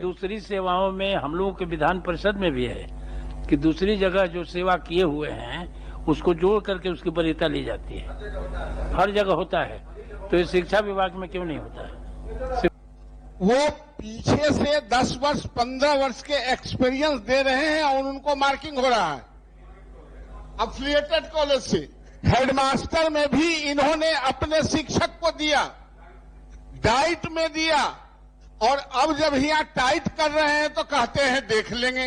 करें। दूसरी सेवाओं में हम लोगों के विधान परिषद में भी है कि दूसरी जगह जो सेवा किए हुए हैं उसको जोड़ करके उसकी वरीयता ली जाती है। हर जगह होता है, तो ये शिक्षा विभाग में क्यों नहीं होता है? वो पीछे से 10 वर्ष 15 वर्ष के एक्सपीरियंस दे रहे हैं और उनको मार्किंग हो रहा है। अफिलिएटेड कॉलेज से हेडमास्टर में भी इन्होंने अपने शिक्षक को दिया, डाइट में दिया, और अब जब यहाँ टाइट कर रहे हैं तो कहते हैं देख लेंगे।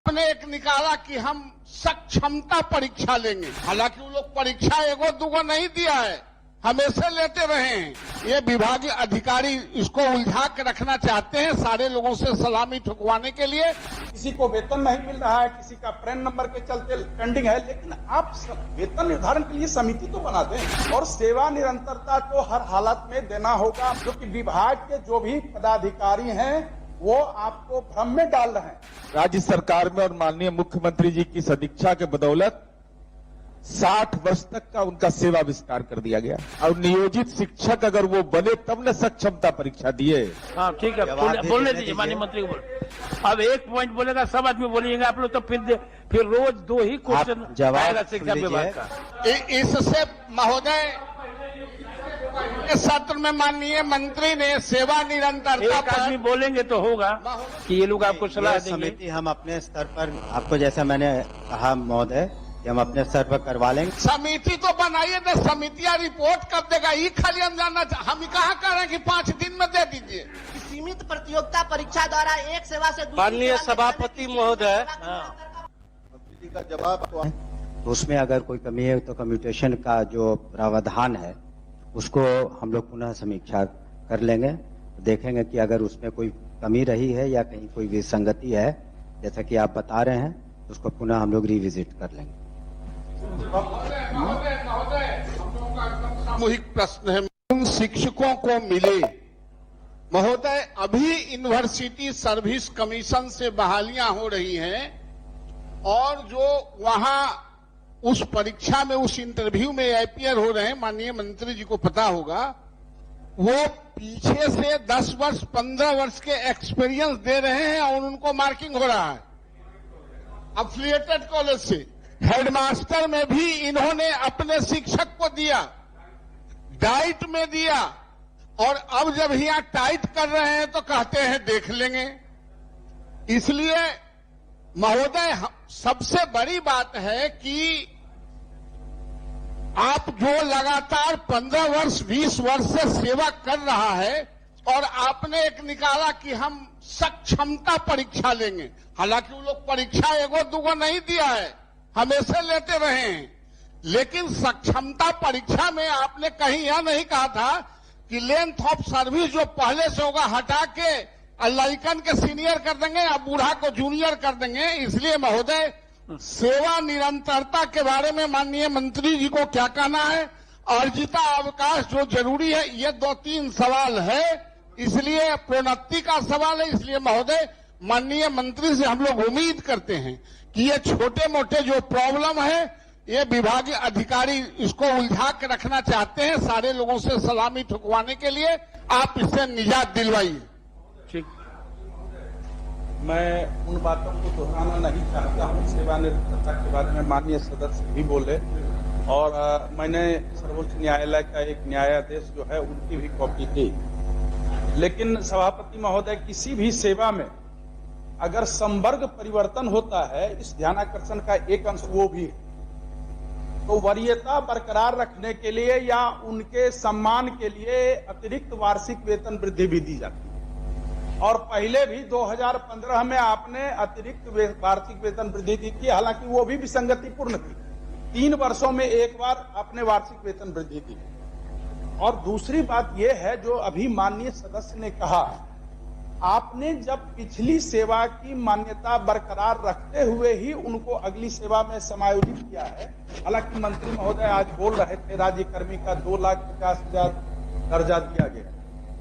हमने एक निकाला कि हम सक्षमता परीक्षा लेंगे, हालांकि वो लोग परीक्षा एगो दूगो नहीं दिया है, हमेशा लेते रहे हैं। ये विभागीय अधिकारी इसको उलझा के रखना चाहते हैं सारे लोगों से सलामी ठुकवाने के लिए। किसी को वेतन नहीं मिल रहा है, किसी का पैन नंबर के चलते पेंडिंग है, लेकिन आप वेतन निर्धारण के लिए समिति तो बना दें और सेवा निरंतरता तो हर हालत में देना होगा, क्योंकि विभाग के जो भी पदाधिकारी हैं वो आपको भ्रम में डाल रहे हैं। राज्य सरकार में और माननीय मुख्यमंत्री जी की सदिच्छा के बदौलत 60 वर्ष तक का उनका सेवा विस्तार कर दिया गया और नियोजित शिक्षक अगर वो बने तब न सक्षमता परीक्षा दिए। हाँ ठीक है, बोलने दीजिए माननीय मंत्री को। अब एक पॉइंट बोलेगा, सब आदमी बोलिएगा आप लोग, तो फिर रोज 2 ही क्वेश्चन आएगा शिक्षा विभाग का। इससे महोदय इस सत्र में माननीय मंत्री ने सेवा निरंतरता एक आदमी बोलेंगे तो होगा कि ये लोग आपको सलाह देंगे। समिति हम अपने स्तर पर, आपको जैसा मैंने कहा महोदय, कि हम अपने स्तर पर करवा लेंगे। समिति तो बनाइए ना, समितियां रिपोर्ट कब देगा ये खाली हम जानना। हम कहाँ कह रहे हैं कि 5 दिन में दे दीजिए। सीमित प्रतियोगिता परीक्षा द्वारा एक सेवा से दूसरी माननीय सभापति महोदय, का जवाब तो उसमें अगर कोई कमी है तो कम्यूटेशन का जो प्रावधान है उसको हम लोग पुनः समीक्षा कर लेंगे, देखेंगे कि अगर उसमें कोई कमी रही है या कहीं कोई विसंगति है जैसा कि आप बता रहे हैं, उसको पुनः हम लोग रिविजिट कर लेंगे। सामूहिक प्रश्न है, उन शिक्षकों को मिले। महोदय अभी यूनिवर्सिटी सर्विस कमीशन से बहालियां हो रही हैं और जो वहां उस परीक्षा में, उस इंटरव्यू में अपियर हो रहे हैं, माननीय मंत्री जी को पता होगा, वो पीछे से 10 वर्ष 15 वर्ष के एक्सपीरियंस दे रहे हैं और उनको मार्किंग हो रहा है। अफिलिएटेड कॉलेज से हेडमास्टर में भी इन्होंने अपने शिक्षक को दिया, डाइट में दिया, और अब जब यहाँ टाइट कर रहे हैं तो कहते हैं देख लेंगे। इसलिए महोदय सबसे बड़ी बात है कि आप जो लगातार 15 वर्ष 20 वर्ष से सेवा कर रहा है और आपने एक निकाला कि हम सक्षमता परीक्षा लेंगे, हालांकि वो लोग परीक्षा एगो दूगो नहीं दिया है, हमेशा लेते रहे हैं। लेकिन सक्षमता परीक्षा में आपने कहीं यह नहीं कहा था कि लेंथ ऑफ सर्विस जो पहले से होगा हटा के लड़कन के सीनियर कर देंगे या बूढ़ा को जूनियर कर देंगे। इसलिए महोदय सेवा निरंतरता के बारे में माननीय मंत्री जी को क्या कहना है, अर्जिता अवकाश जो जरूरी है, ये 2-3 सवाल है, इसलिए प्रोन्नति का सवाल है। इसलिए महोदय माननीय मंत्री से हम लोग उम्मीद करते हैं कि ये छोटे मोटे जो प्रॉब्लम है, ये विभागीय अधिकारी इसको उलझा के रखना चाहते हैं सारे लोगों से सलामी ठुकवाने के लिए, आप इससे निजात दिलवाइए। ठीक, मैं उन बातों को दोहराना नहीं चाहता हूँ। सेवा निरंतरता के बारे में माननीय सदस्य भी बोले और मैंने सर्वोच्च न्यायालय का एक न्यायाधीश जो है उनकी भी कॉपी दी। लेकिन सभापति महोदय, किसी भी सेवा में अगर संवर्ग परिवर्तन होता है, इस ध्यानाकर्षण का एक अंश वो भी है, तो वरीयता बरकरार रखने के लिए या उनके सम्मान के लिए अतिरिक्त वार्षिक वेतन वृद्धि भी दी जाती है। और पहले भी 2015 में आपने अतिरिक्त वार्षिक वेतन वृद्धि दी थी, हालांकि वो भी विसंगतिपूर्ण थी। 3 वर्षों में एक बार आपने वार्षिक वेतन वृद्धि दी। और दूसरी बात यह है जो अभी माननीय सदस्य ने कहा, आपने जब पिछली सेवा की मान्यता बरकरार रखते हुए ही उनको अगली सेवा में समायोजित किया है। हालांकि मंत्री महोदय आज बोल रहे थे राज्यकर्मी का 2,50,000 दर्जा दिया गया।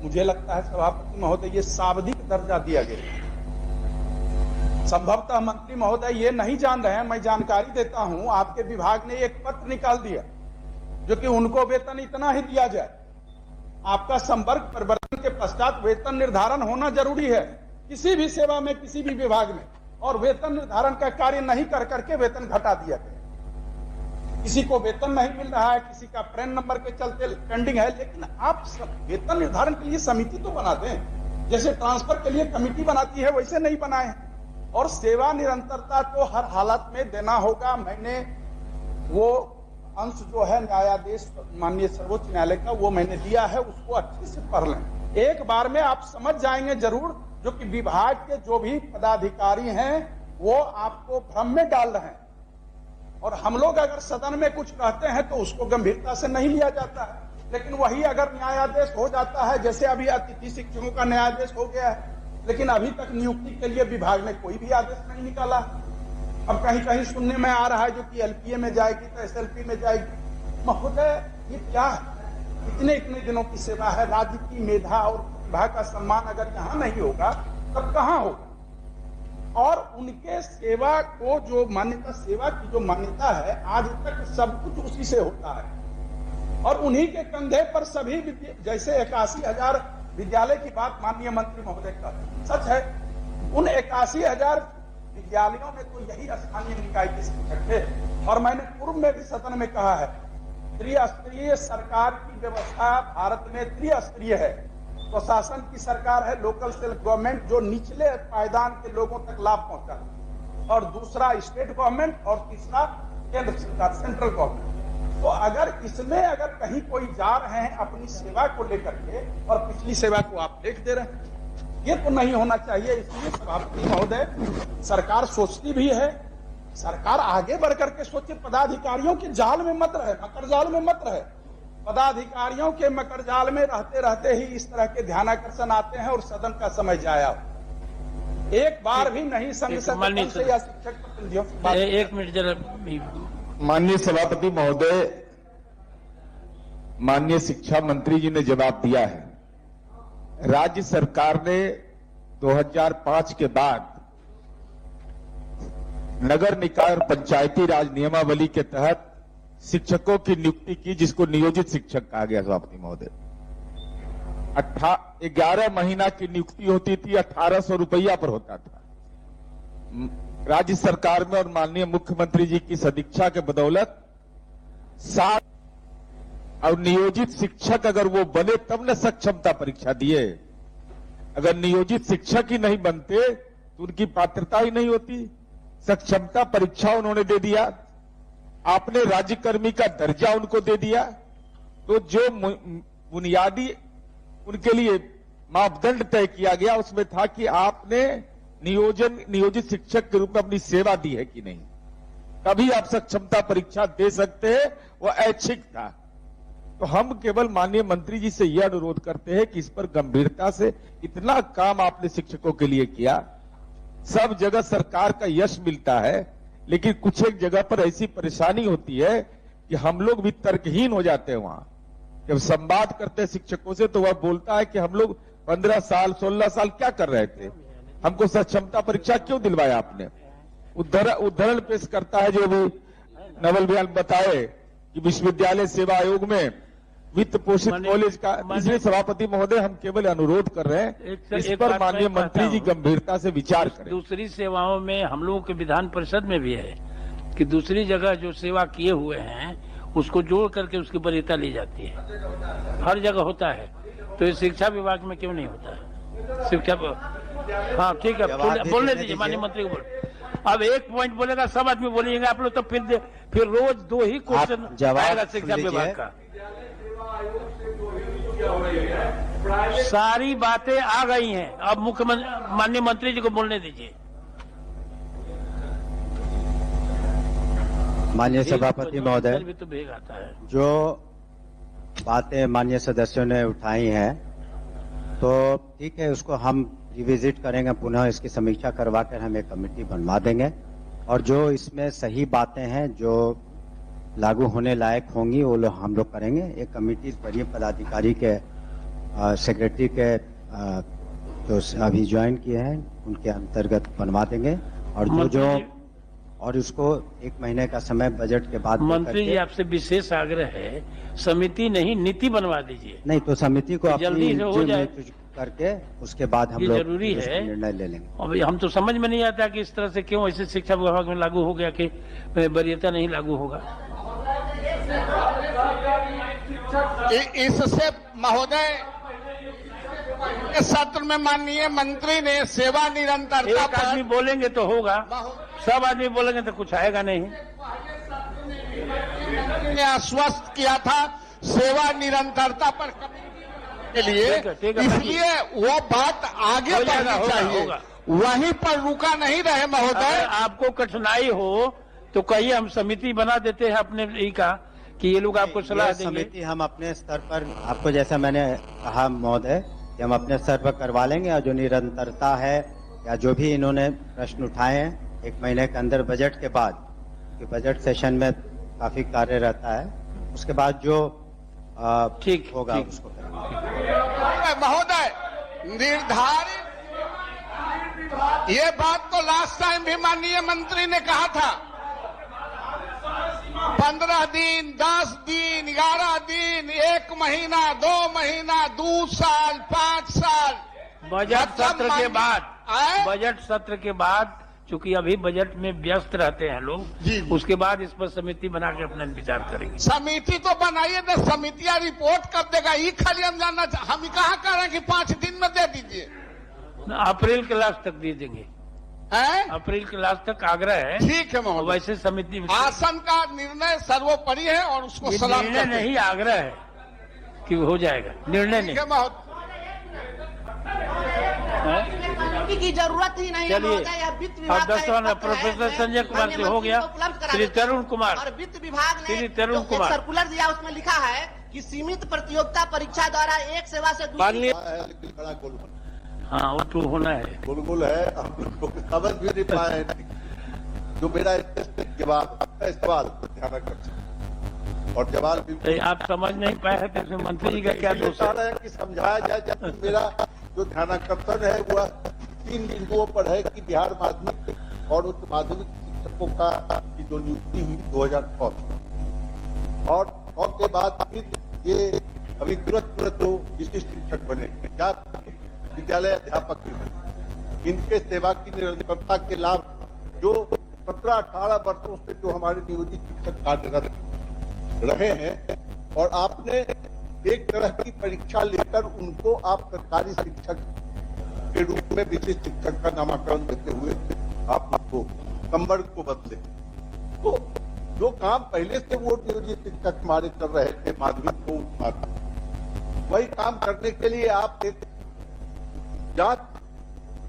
मुझे लगता है सभापति महोदय ये शाब्दिक दर्जा दिया गया। संभवतः मंत्री महोदय ये नहीं जान रहे हैं, मैं जानकारी देता हूं, आपके विभाग ने एक पत्र निकाल दिया जो कि उनको वेतन इतना ही दिया जाए। आपका संवर्ग परिवर्तन के पश्चात वेतन निर्धारण होना जरूरी है, किसी भी सेवा में, किसी भी विभाग में, और वेतन निर्धारण का कार्य नहीं कर करके वेतन घटा दिया गया। किसी को वेतन नहीं मिल रहा है, किसी का पैन नंबर के चलते पेंडिंग है, लेकिन आप वेतन निर्धारण के लिए समिति तो बना दें, जैसे ट्रांसफर के लिए कमेटी बनाती है वैसे नहीं बनाए। और सेवा निरंतरता तो हर हालत में देना होगा। मैंने वो अंश जो है न्यायाधीश माननीय सर्वोच्च न्यायालय का, वो मैंने दिया है, उसको अच्छे से पढ़ लें। एक बार में आप समझ जाएंगे जरूर, जो कि विभाग के जो भी पदाधिकारी हैं वो आपको भ्रम में डाल रहे हैं। और हम लोग अगर सदन में कुछ कहते हैं तो उसको गंभीरता से नहीं लिया जाता है, लेकिन वही अगर न्यायादेश हो जाता है, जैसे अभी अतिथि शिक्षकों का न्यायादेश हो गया है, लेकिन अभी तक नियुक्ति के लिए विभाग ने कोई भी आदेश नहीं निकाला। अब कहीं कहीं सुनने में आ रहा है जो कि एलपीए में जाएगी तो एसएलपी में जाएगी। महोदय, ये क्या है? इतने दिनों की सेवा है, राज्य की मेधा और प्रतिभा का सम्मान अगर यहाँ नहीं होगा तब कहाँ होगा? और उनके सेवा को जो मान्यता, सेवा की जो मान्यता है, आज तक सब कुछ उसी से होता है। और उन्हीं के कंधे पर सभी जैसे 81,000 विद्यालय की बात माननीय मंत्री महोदय का सच है, उन 81,000 विद्यालयों में तो यही स्थानीय निकाय के शिक्षक थे। और मैंने पूर्व में भी सदन में कहा है, त्रिस्तरीय सरकार की व्यवस्था भारत में त्रिस्तरीय है। प्रशासन की सरकार है, लोकल सेल्फ गवर्नमेंट, जो निचले पायदान के लोगों तक लाभ पहुंचा, और दूसरा स्टेट गवर्नमेंट, और तीसरा केंद्र सरकार, सेंट्रल गवर्नमेंट। तो अगर इसमें अगर कहीं कोई जा रहे हैं अपनी सेवा को लेकर के और पिछली सेवा को आप फेंक दे रहे हैं, ये तो नहीं होना चाहिए। इसलिए सभापति महोदय, सरकार सोचती भी है, सरकार आगे बढ़ करके सोचे, पदाधिकारियों के जाल में मत रहे, मकर जाल में मत रहे। पदाधिकारियों के मकर जाल में रहते रहते ही इस तरह के ध्यानाकर्षण आते हैं और सदन का समय जाया। एक बार भी नहीं संघ संगठन से या शिक्षक प्रतिनिधियों से बात। एक मिनट जरा। माननीय सभापति महोदय, माननीय शिक्षा मंत्री जी ने जवाब दिया है। राज्य सरकार ने 2005 के बाद नगर निकाय और पंचायती राज नियमावली के तहत शिक्षकों की नियुक्ति की, जिसको नियोजित शिक्षक कहा गया। सभापति महोदय, 11 महीना की नियुक्ति होती थी, 1800 रुपया पर होता था। राज्य सरकार में और माननीय मुख्यमंत्री जी की सदिच्छा के बदौलत 60 और नियोजित शिक्षक अगर वो बने तब न सक्षमता परीक्षा दिए। अगर नियोजित शिक्षक ही नहीं बनते तो उनकी पात्रता ही नहीं होती। सक्षमता परीक्षा उन्होंने दे दिया, आपने राज्यकर्मी का दर्जा उनको दे दिया। तो जो बुनियादी उनके लिए मापदंड तय किया गया उसमें था कि आपने नियोजित शिक्षक के रूप में अपनी सेवा दी है कि नहीं, तभी आप सक्षमता परीक्षा दे सकते हैं। वो ऐच्छिक था। तो हम केवल माननीय मंत्री जी से यह अनुरोध करते हैं कि इस पर गंभीरता से, इतना काम आपने शिक्षकों के लिए किया, सब जगह सरकार का यश मिलता है, लेकिन कुछ एक जगह पर ऐसी परेशानी होती है कि हम लोग भी तर्कहीन हो जाते हैं। वहां जब संवाद करते हैं शिक्षकों से तो वह बोलता है कि हम लोग 15 साल 16 साल क्या कर रहे थे, हमको सक्षमता परीक्षा क्यों दिलवाया आपने। उदाहरण पेश करता है जो भी नवल बयान बताए कि विश्वविद्यालय सेवा आयोग में वित्त पोषित कॉलेज का। इसलिए सभापति महोदय, हम केवल अनुरोध कर रहे हैं इस पर माननीय मंत्री जी गंभीरता से विचार करें। दूसरी सेवाओं में हम लोगों के विधान परिषद में भी है कि दूसरी जगह जो सेवा किए हुए हैं उसको जोड़ करके उसकी वरीयता ली जाती है। हर जगह होता है, तो ये शिक्षा विभाग में क्यों नहीं होता है? शिक्षा, हाँ ठीक है, बोलने दीजिए माननीय मंत्री को। बोल, अब एक पॉइंट बोलेगा, सब आदमी बोलेंगे आप लोग, तो फिर रोज 2 ही क्वेश्चन आएगा शिक्षा विभाग का। सारी बातें आ गई हैं, अब मुख्यमंत्री माननीय मंत्री जी को बोलने दीजिए। माननीय सभापति महोदय, भी तो भेग आता है। जो बातें माननीय सदस्यों ने उठाई हैं तो ठीक है, उसको हम रिविजिट करेंगे, पुनः इसकी समीक्षा करवाकर हम एक कमेटी बनवा देंगे, और जो इसमें सही बातें हैं जो लागू होने लायक होंगी वो लोग हम लोग करेंगे। एक कमेटी वरीय पदाधिकारी के सेक्रेटरी के जो अभी ज्वाइन किए हैं उनके अंतर्गत बनवा देंगे, और उसको 1 महीने का समय बजट के बाद। मंत्री जी, आपसे विशेष आग्रह है, समिति नहीं नीति बनवा दीजिए। नहीं तो समिति को जल्दी से हो जाए। करके उसके बाद हम ये लोग जरूरी इस पर है। निर्णय ले लेंगे। अभी हम तो समझ में नहीं आता कि इस तरह से क्यों ऐसे शिक्षा विभाग में लागू हो गया कि वरीयता नहीं लागू होगा। इससे महोदय इस सत्र में माननीय मंत्री ने सेवा निरंतरता एक आदमी बोलेंगे तो होगा, सब आदमी बोलेंगे तो कुछ आएगा नहीं। ने आश्वस्त किया था सेवा निरंतरता पर के लिए, ठीक है, इसलिए वो बात आगे हो जाएगा, बढ़नी चाहिए, होगा। वहीं पर रुका नहीं रहे महोदय। अगर आपको कठिनाई हो तो कहिए, हम समिति बना देते हैं अपने ई का कि ये लोग आपको सलाह ये देंगे। समिति हम अपने स्तर पर, आपको जैसा मैंने कहा महोदय, कि हम अपने स्तर पर करवा लेंगे, और जो निरंतरता है या जो भी इन्होंने प्रश्न उठाए हैं 1 महीने के अंदर बजट के बाद, कि बजट सेशन में काफी कार्य रहता है, उसके बाद जो ठीक होगा ठीक। उसको करेंगे। महोदय निर्धारित, ये बात तो लास्ट टाइम भी माननीय मंत्री ने कहा था, 15 दिन, 10 दिन, 11 दिन, 1 महीना, 2 महीना, 2 साल, 5 साल बजट सत्र के बाद, आए? बजट सत्र के बाद, चूंकि अभी बजट में व्यस्त रहते हैं लोग, जी। उसके बाद इस पर समिति बना के अपना विचार करेंगे। समिति तो बनाइए ना, समितियां रिपोर्ट कब देगा, ये खाली हम जानना हम कहाँ कह रहे हैं कि 5 दिन में दे दीजिए, अप्रैल के लास्ट तक दे देंगे, हैं? अप्रैल के लास्ट तक आग्रह है। ठीक है महोदय, वैसे समिति आसन का निर्णय सर्वोपरि है और उसको ये सलाम निर्णय करते हैं। नहीं, आग्रह है कि हो जाएगा, निर्णय ठीक नहीं। है महोदय, की जरूरत ही नहीं है चलिए, महोदय, यह वित्त विभाग अब का एक दसवां पत्र है, प्रोफेसर संजय कुमार माननीय से हो मंत्री गया। को उपलब्ध करा श्री देते हैं। तरुण कुमार। और वित्त विभाग ने श्री तरुण जो एक कुमार। सर्कुलर दिया, उसमें लिखा है कि सीमित प्रतियोगिता परीक्षा द्वारा एक सेवा से दूसरी माननीय बड़ा गोलगोल हाँ, वो तो होना है। गोलगोल है, हम लोग समझ भी नहीं पाए। जो मेरा जवाब है, सवाल ध्यान रखना, और जवाब भी तो आप समझ नहीं पाए हैं तो इसमें मंत्री जी का क्या दोष चाह है? रहे हैं कि समझाया जाए। जब मेरा जो ध्यानाकर्षण है वह 3 बिंदुओं पर है कि बिहार माध्यमिक और उच्च माध्यमिक शिक्षकों का की जो नियुक्ति हुई 2006 और के बाद फिर ये अभी तुरंत जो विशिष्ट शिक्षक बने, क्या विद्यालय अध्यापक भी बने, इनके सेवा की निरंतरता के लाभ जो 17-18 वर्षों से जो हमारे नियोजित शिक्षक कार्यरत रहे हैं, और आपने एक तरह की परीक्षा लेकर उनको आप सरकारी शिक्षक के रूप में विशिष्ट शिक्षक का नामाकरण देते हुए आप उसको संवर्ग को बदले। तो जो काम पहले से वो नियोजित शिक्षक हमारे कर रहे थे माध्यमिक को उच्च माध्यमिक, वही काम करने के लिए आप एक जांच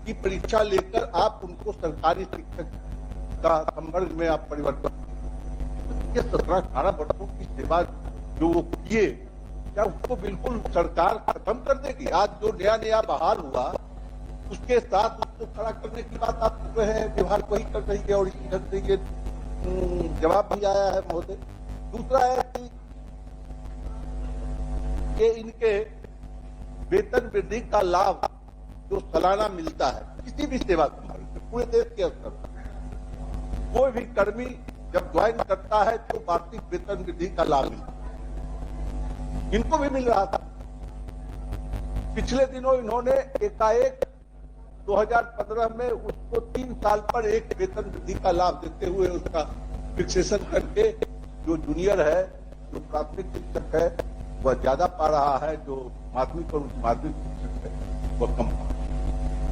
की परीक्षा लेकर आप उनको सरकारी शिक्षक का संवर्ग में आप परिवर्तन, 17-18 वर्षों की सेवा जो वो किए, क्या उसको बिल्कुल सरकार खत्म कर देगी? आज जो नया बहाल हुआ उसके साथ उसको खड़ा करने की बात आप कर रहे हैं, विभाग वही कर रही है, और इसी ढंग से ये जवाब भी आया है महोदय। दूसरा है कि इनके वेतन वृद्धि का लाभ जो सालाना मिलता है किसी भी सेवा संभाल में पूरे देश के स्तर पर, कोई भी कर्मी जब ज्वाइन करता है तो वार्षिक वेतन वृद्धि का लाभ मिलता है, इनको भी मिल रहा था। पिछले दिनों इन्होंने एकाएक 2015 में उसको 3 साल पर एक वेतन वृद्धि का लाभ देते हुए उसका फिक्सेशन करके जो जूनियर है, जो प्राथमिक शिक्षक है, वह ज्यादा पा रहा है, जो माध्यमिक और उच्च माध्यमिक शिक्षक है वह कम पा रहा है।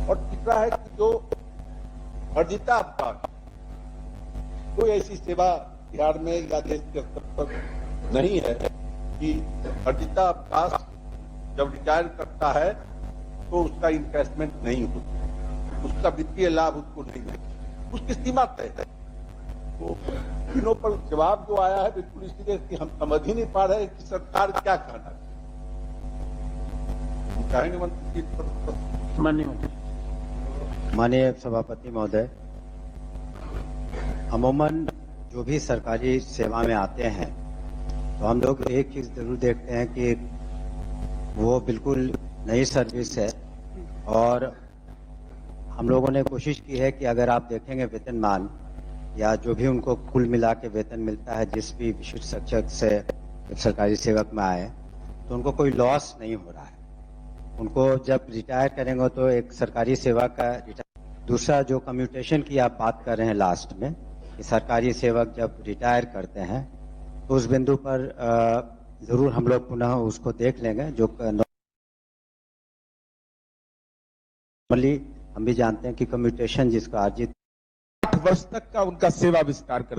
और तीसरा है कि जो अर्जिता अवकाश, कोई ऐसी सेवा बिहार में या देश के स्तर पर नहीं है कि अर्जिता अवकाश जब रिटायर करता है तो उसका इन्वेस्टमेंट नहीं होता, उसका वित्तीय लाभ उसको नहीं मिलता, उसकी सीमा तय है। तो तीनों पर जवाब जो आया है बिल्कुल इसलिए कि हम समझ ही नहीं पा रहे कि सरकार क्या कहना है। हम चाहेंगे मंत्री जी माननीय मंत्री। माननीय सभापति महोदय, अमूमन जो भी सरकारी सेवा में आते हैं तो हम लोग एक चीज जरूर देखते हैं कि वो बिल्कुल नई सर्विस है, और हम लोगों ने कोशिश की है कि अगर आप देखेंगे वेतनमान या जो भी उनको कुल मिला के वेतन मिलता है जिस भी विशिष्ट शिक्षक से सरकारी सेवक में आए, तो उनको कोई लॉस नहीं हो रहा है। उनको जब रिटायर करेंगे तो एक सरकारी सेवा का दूसरा जो कम्यूटेशन की आप बात कर रहे हैं लास्ट में, कि सरकारी सेवक जब रिटायर करते हैं तो उस बिंदु पर जरूर हम लोग पुनः उसको देख लेंगे। जो नॉर्मली हम भी जानते हैं कि कम्यूटेशन जिसको अर्जित 8 वर्ष तक का उनका सेवा विस्तार कर